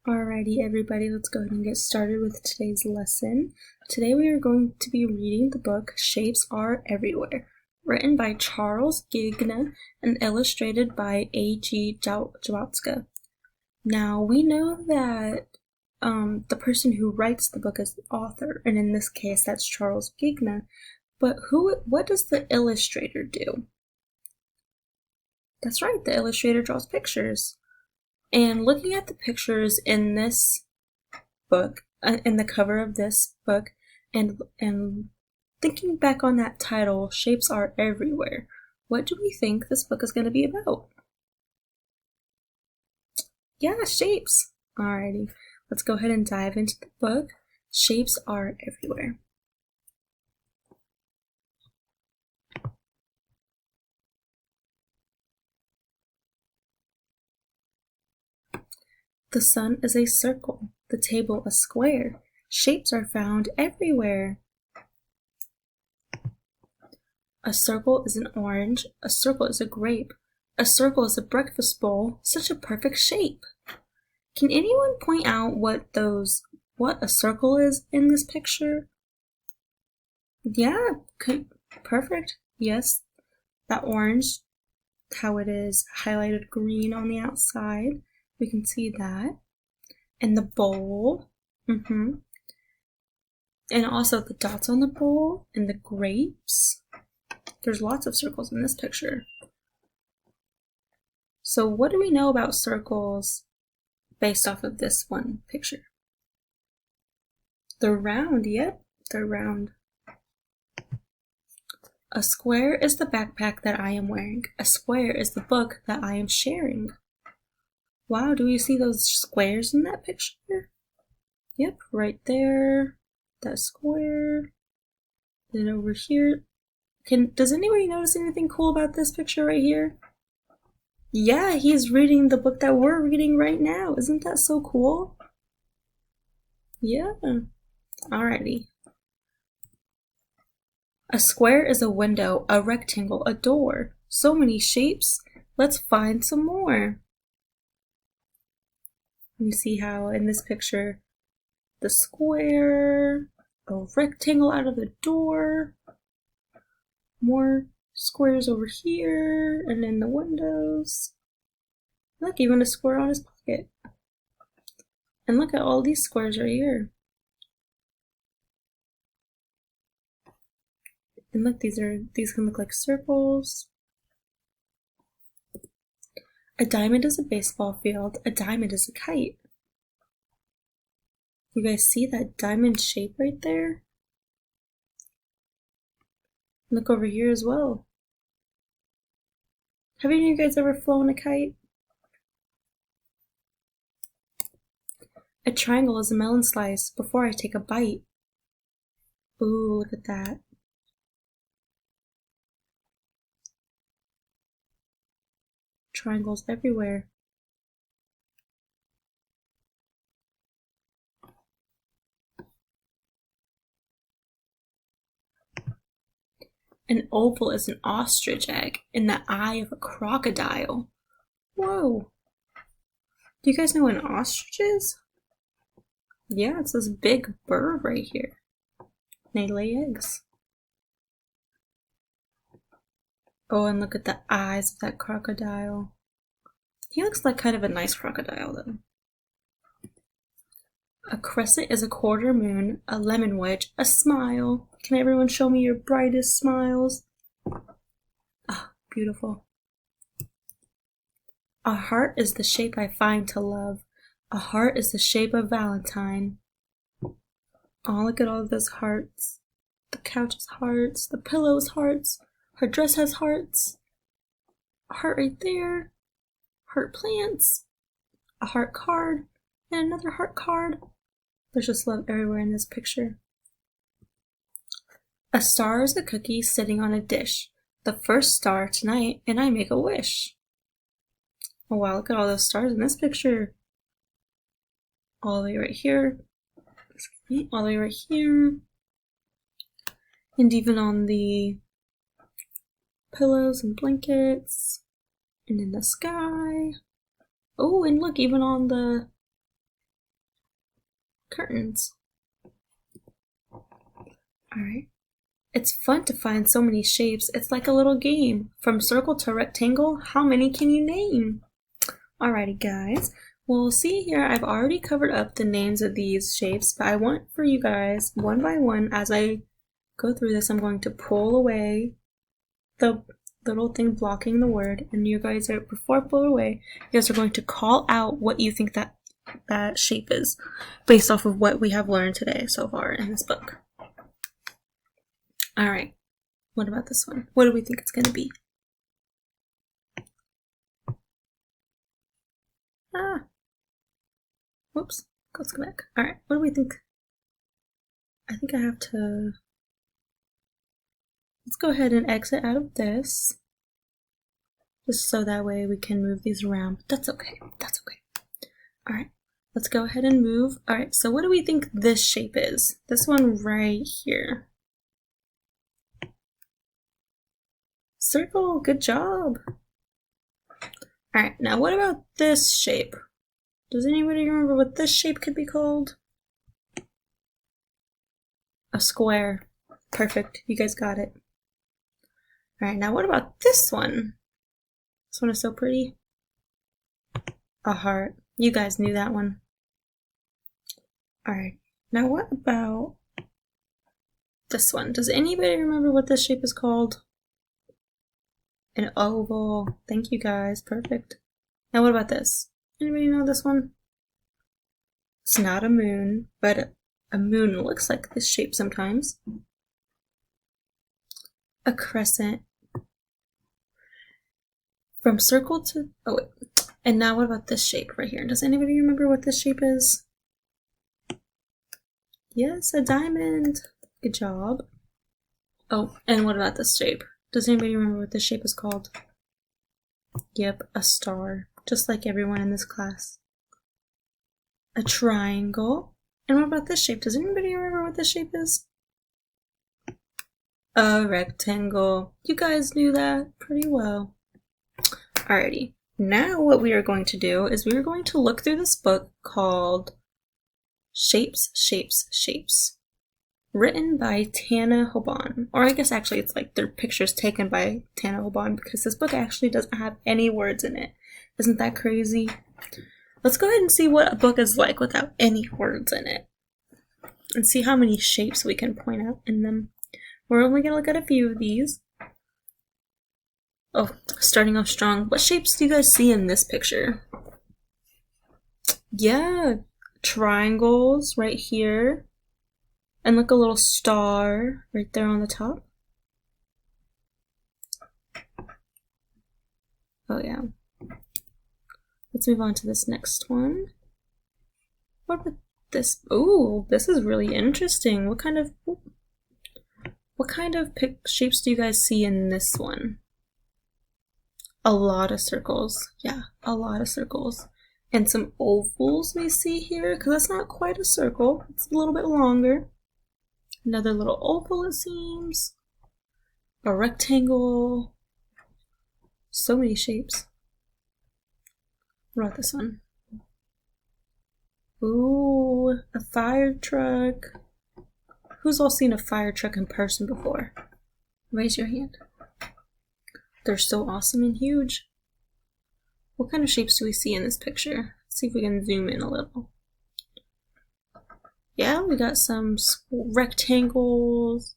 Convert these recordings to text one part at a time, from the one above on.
Alrighty, everybody, let's go ahead and get started with today's lesson. Today we are going to be reading the book Shapes Are Everywhere, written by Charles Gigna and illustrated by A.G. Jawotzka. Now, we know that the person who writes the book is the author, and in this case that's Charles Gigna, but what does the illustrator do? That's right, the illustrator draws pictures. And looking at the pictures in this book, in the cover of this book, and thinking back on that title, Shapes Are Everywhere, what do we think this book is going to be about? Yeah, shapes. Alrighty, let's go ahead and dive into the book. Shapes Are Everywhere. The sun is a circle, the table a square. Shapes are found everywhere. A circle is an orange, a circle is a grape, a circle is a breakfast bowl, such a perfect shape. Can anyone point out what a circle is in this picture? Yeah, perfect. Yes, that orange, how it is highlighted green on the outside. We can see that. And the bowl. And also the dots on the bowl and the grapes. There's lots of circles in this picture. So what do we know about circles based off of this one picture? They're round, yep, they're round. A square is the backpack that I am wearing. A square is the book that I am sharing. Wow, do you see those squares in that picture? Yep, right there, that square. Then over here. Does anybody notice anything cool about this picture right here? Yeah, he's reading the book that we're reading right now. Isn't that so cool? Yeah. Alrighty. A square is a window, a rectangle, a door. So many shapes. Let's find some more. You see how in this picture, the square, a rectangle out of the door, more squares over here, and then the windows. Look, even a square on his pocket. And look at all these squares right here. And look, these can look like circles. A diamond is a baseball field. A diamond is a kite. You guys see that diamond shape right there? Look over here as well. Have any of you guys ever flown a kite? A triangle is a melon slice before I take a bite. Ooh, look at that. Triangles everywhere. An oval is an ostrich egg in the eye of a crocodile. Whoa. Do you guys know what an ostrich is? Yeah, it's this big bird right here. They lay eggs. Oh, and look at the eyes of that crocodile. He looks like kind of a nice crocodile, though. A crescent is a quarter moon, a lemon wedge, a smile. Can everyone show me your brightest smiles? Ah, beautiful. A heart is the shape I find to love. A heart is the shape of Valentine. Oh, look at all those hearts. The couch has hearts, the pillow has hearts, her dress has hearts. A heart right there. Heart plants. A heart card. And another heart card. There's just love everywhere in this picture. A star is a cookie sitting on a dish. The first star tonight, and I make a wish. Oh wow, look at all those stars in this picture. All the way right here. All the way right here. And even on the pillows and blankets. And in the sky. Oh, and look, even on the curtains. Alright. It's fun to find so many shapes. It's like a little game. From circle to rectangle, how many can you name? Alrighty guys, well see here I've already covered up the names of these shapes, but I want for you guys, one by one, as I go through this, I'm going to pull away the little thing blocking the word, and you guys are, before I pull it away, you guys are going to call out what you think that shape is, based off of what we have learned today so far in this book. Alright, what about this one? What do we think it's going to be? Whoops, let's go back. Alright, what do we think? I think I have to... Let's go ahead and exit out of this. Just so that way we can move these around. But that's okay, that's okay. Alright, let's go ahead and move. Alright, so what do we think this shape is? This one right here. Circle, good job. Alright, now what about this shape? Does anybody remember what this shape could be called? A square. Perfect, you guys got it. Alright, now what about this one? This one is so pretty. A heart. You guys knew that one. Alright, now what about this one? Does anybody remember what this shape is called? An oval. Thank you guys, perfect. Now what about this? Anybody know this one? It's not a moon, but a moon looks like this shape sometimes. A crescent. From circle to... Oh wait. And now what about this shape right here? Does anybody remember what this shape is? Yes, a diamond. Good job. Oh, and what about this shape? Does anybody remember what this shape is called? Yep, a star. Just like everyone in this class. A triangle. And what about this shape? Does anybody remember what this shape is? A rectangle. You guys knew that pretty well. Alrighty. Now what we are going to do is we are going to look through this book called Shapes, Shapes, Shapes. Written by Tana Hoban. Or I guess actually it's like their pictures taken by Tana Hoban, because this book actually doesn't have any words in it. Isn't that crazy? Let's go ahead and see what a book is like without any words in it. And see how many shapes we can point out in them. We're only going to look at a few of these. Oh, starting off strong. What shapes do you guys see in this picture? Yeah, triangles right here. And look, a little star right there on the top. Oh yeah. Let's move on to this next one. What about this? Oh, this is really interesting. What kind of shapes do you guys see in this one? A lot of circles. Yeah, a lot of circles. And some ovals we see here, because that's not quite a circle. It's a little bit longer. Another little oval, it seems. A rectangle. So many shapes. What about this one? Ooh, a fire truck. Who's all seen a fire truck in person before? Raise your hand. They're so awesome and huge. What kind of shapes do we see in this picture? Let's see if we can zoom in a little. Yeah, we got some rectangles.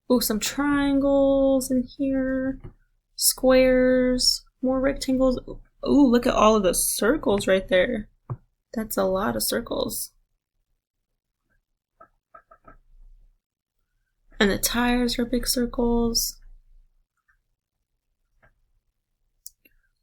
Oh, some triangles in here. Squares. More rectangles. Oh, look at all of the circles right there. That's a lot of circles. And the tires are big circles.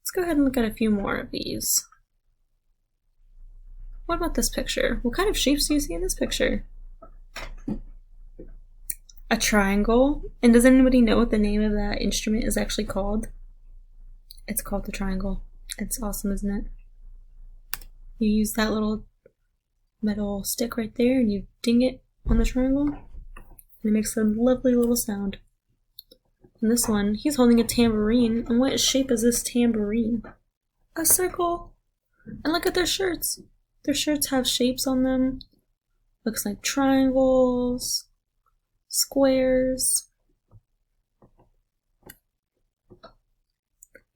Let's go ahead and look at a few more of these. What about this picture? What kind of shapes do you see in this picture? A triangle. And does anybody know what the name of that instrument is actually called? It's called the triangle. It's awesome, isn't it? You use that little metal stick right there and you ding it on the triangle. And it makes a lovely little sound. And this one, he's holding a tambourine. And what shape is this tambourine? A circle. And look at their shirts. Their shirts have shapes on them. Looks like triangles, squares.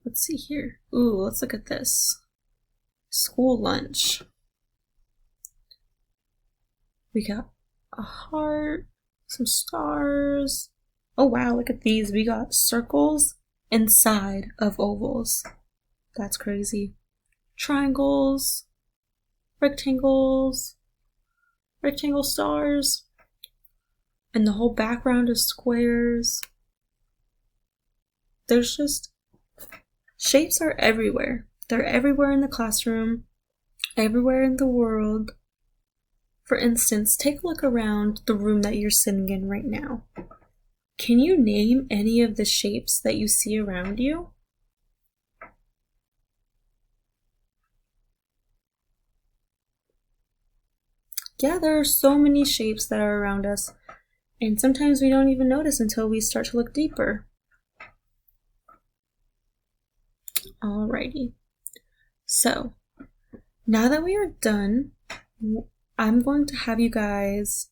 Let's see here. Ooh, let's look at this. School lunch. We got a heart, some stars. Oh wow, look at these. We got circles inside of ovals. That's crazy. Triangles, rectangles, rectangle stars, and the whole background is squares. There's just, shapes are everywhere. They're everywhere in the classroom, everywhere in the world. For instance, take a look around the room that you're sitting in right now. Can you name any of the shapes that you see around you? Yeah, there are so many shapes that are around us, and sometimes we don't even notice until we start to look deeper. Alrighty. So, now that we are done, I'm going to have you guys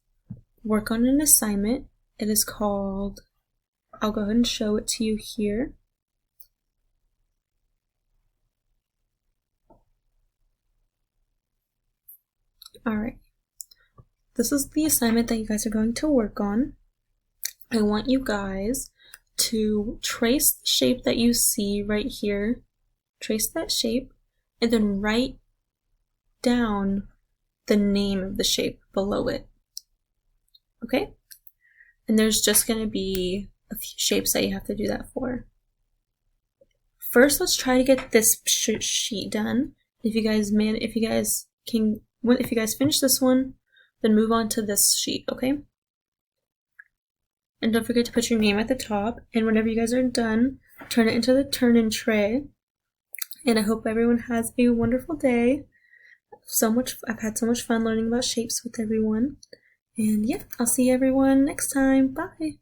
work on an assignment. It is called, I'll go ahead and show it to you here. Alright. This is the assignment that you guys are going to work on. I want you guys to trace the shape that you see right here. Trace that shape and then write down the name of the shape below it. Okay? And there's just going to be a few shapes that you have to do that for. First, let's try to get this sheet done. If you guys finish this one, then move on to this sheet, okay? And don't forget to put your name at the top. And whenever you guys are done, turn it into the turn-in tray. And I hope everyone has a wonderful day. I've had so much fun learning about shapes with everyone. And yeah, I'll see everyone next time. Bye.